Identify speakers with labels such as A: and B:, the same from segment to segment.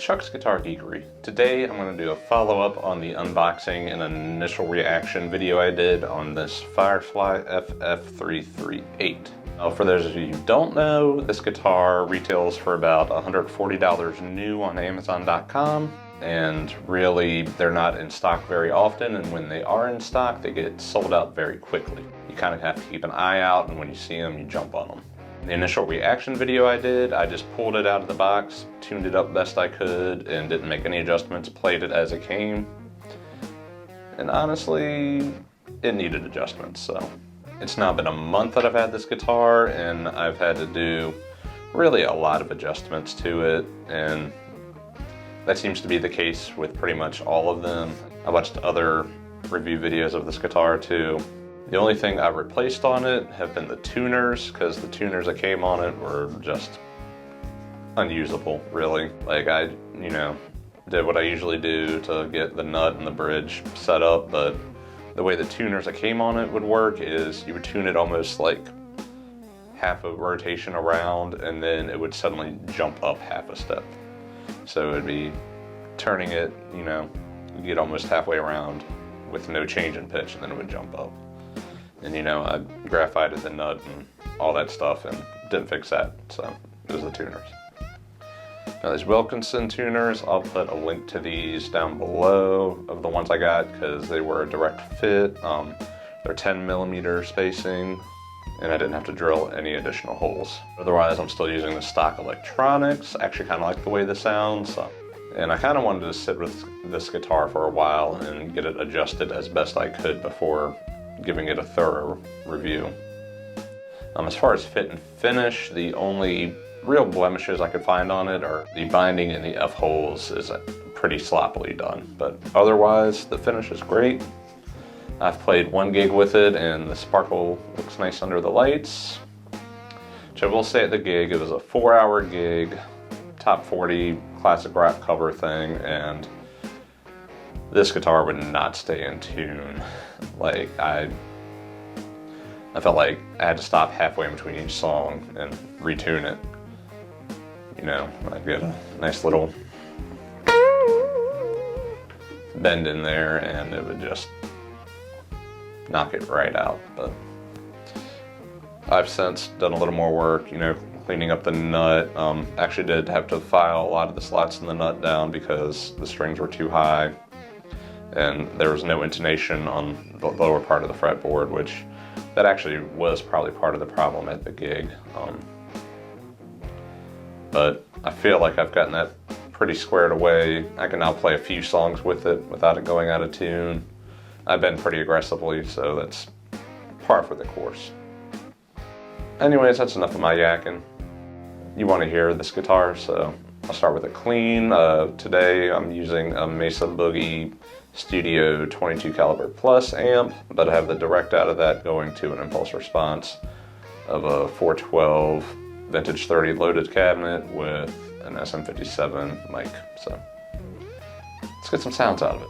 A: Chuck's Guitar Geekery. Today I'm going to do a follow-up on the unboxing and initial reaction video I did on this Firefly FF338. For those of you who don't know, this guitar retails for about $140 new on Amazon.com, and really they're not in stock very often, and when they are in stock they get sold out very quickly. You kind of have to keep an eye out, and when you see them you jump on them. The initial reaction video I did, I just pulled it out of the box, tuned it up best I could, and didn't make any adjustments, played it as it came. And honestly, it needed adjustments, so. It's now been a month that I've had this guitar, and I've had to do really a lot of adjustments to it, and that seems to be the case with pretty much all of them. I watched other review videos of this guitar too. The only thing I've replaced on it have been the tuners, because the tuners that came on it were just unusable, really. Like I, did what I usually do to get the nut and the bridge set up, but the way the tuners that came on it would work is you would tune it almost like half a rotation around, and then it would suddenly jump up half a step. So it'd be turning it, you get almost halfway around with no change in pitch, and then it would jump up. And I graphited the nut and all that stuff and didn't fix that, so it was the tuners. Now these Wilkinson tuners, I'll put a link to these down below of the ones I got because they were a direct fit. They're 10mm spacing, and I didn't have to drill any additional holes. Otherwise, I'm still using the stock electronics. I actually kind of like the way this sounds. And I kind of wanted to sit with this guitar for a while and get it adjusted as best I could before giving it a thorough review. As far as fit and finish, the only real blemishes I could find on it are the binding in the F-holes is pretty sloppily done, but otherwise the finish is great. I've played one gig with it and the sparkle looks nice under the lights, which I will say at the gig, it was a 4-hour gig, top 40 classic rock cover thing, and this guitar would not stay in tune. Like I felt like I had to stop halfway in between each song and retune it. I'd get a nice little bend in there and it would just knock it right out. But I've since done a little more work, cleaning up the nut. Actually did have to file a lot of the slots in the nut down because the strings were too high and there was no intonation on the lower part of the fretboard, which that actually was probably part of the problem at the gig. But I feel like I've gotten that pretty squared away. I can now play a few songs with it without it going out of tune. I've been pretty aggressively, so that's par for the course. Anyways, that's enough of my yakking. You want to hear this guitar, so I'll start with a clean. Today I'm using a Mesa Boogie Studio 22 caliber plus amp, but I have the direct out of that going to an impulse response of a 412 vintage 30 loaded cabinet with an SM57 mic. So let's get some sounds out of it.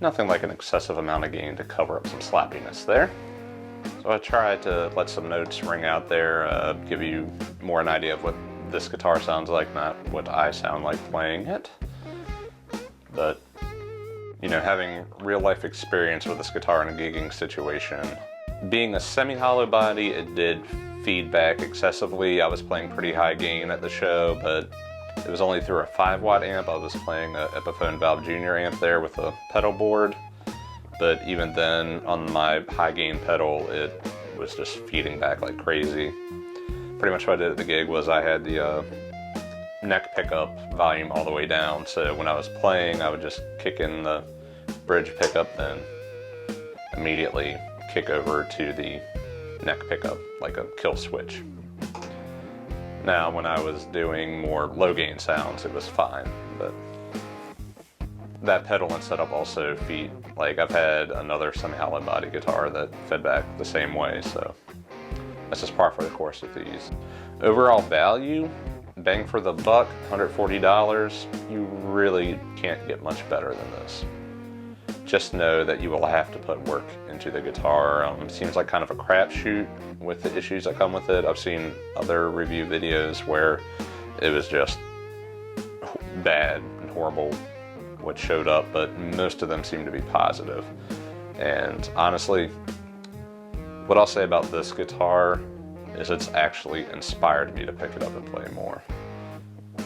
A: Nothing like an excessive amount of gain to cover up some slappiness there. So I tried to let some notes ring out there, give you more an idea of what this guitar sounds like, not what I sound like playing it. But, you know, having real life experience with this guitar in a gigging situation, being a semi-hollow body, it did feedback excessively. I was playing pretty high gain at the show, but it was only through a 5-watt amp. I was playing a Epiphone Valve Jr. amp there with a pedal board. But even then, on my high gain pedal, it was just feeding back like crazy. Pretty much what I did at the gig was I had the neck pickup volume all the way down. So when I was playing, I would just kick in the bridge pickup, then immediately kick over to the neck pickup like a kill switch. Now, when I was doing more low gain sounds, it was fine, but that pedal and setup also feed, like I've had another semi-hollow body guitar that fed back the same way, so that's just par for the course with these. Overall value, bang for the buck, $140, you really can't get much better than this. Just know that you will have to put work into the guitar. It seems like kind of a crapshoot with the issues that come with it. I've seen other review videos where it was just bad and horrible what showed up, but most of them seem to be positive. And honestly, what I'll say about this guitar is it's actually inspired me to pick it up and play more.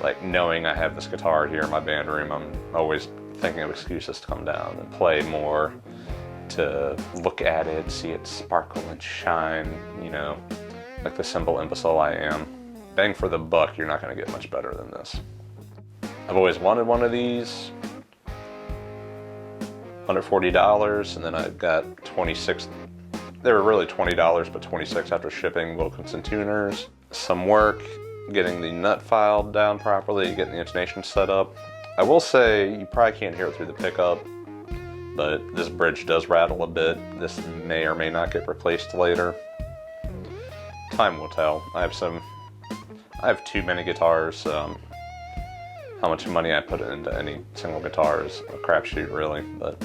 A: Like, knowing I have this guitar here in my band room, I'm always thinking of excuses to come down and play more, to look at it, see it sparkle and shine, you know, like the simple imbecile I am. Bang for the buck, you're not going to get much better than this. I've always wanted one of these. $140, and then I got 26. They were really $20, but 26 after shipping. Wilkinson tuners, some work getting the nut filed down properly, getting the intonation set up. I will say you probably can't hear it through the pickup, but this bridge does rattle a bit. This may or may not get replaced later. Time will tell. I have too many guitars. How much money I put into any single guitar is a crapshoot, really. But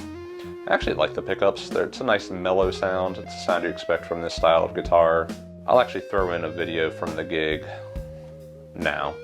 A: I actually like the pickups. It's a nice mellow sound. It's the sound you expect from this style of guitar. I'll actually throw in a video from the gig now.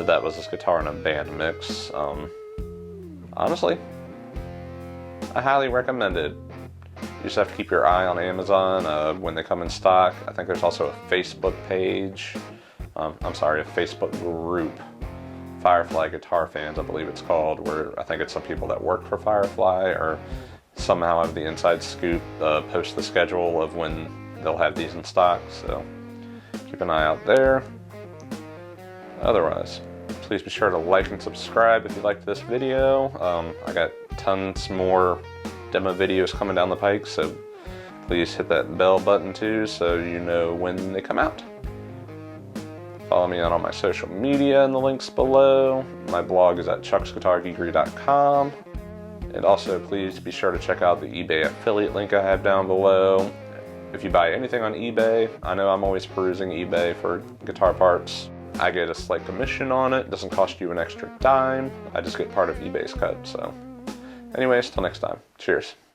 A: That was this guitar in a band mix. Honestly, I highly recommend it. You just have to keep your eye on Amazon when they come in stock. I think there's also a Facebook page. I'm sorry, a Facebook group. Firefly Guitar Fans, I believe it's called, where I think it's some people that work for Firefly or somehow have the inside scoop, post the schedule of when they'll have these in stock, so keep an eye out there. Otherwise, please be sure to like and subscribe if you liked this video. I got tons more demo videos coming down the pike, so please hit that bell button too so you know when they come out. Follow me on all my social media in the links below. My blog is at chucksguitargeekery.com. And also please be sure to check out the eBay affiliate link I have down below. If you buy anything on eBay, I know I'm always perusing eBay for guitar parts. I get a slight commission on it. It doesn't cost you an extra dime. I just get part of eBay's cut, so. Anyways, till next time. Cheers.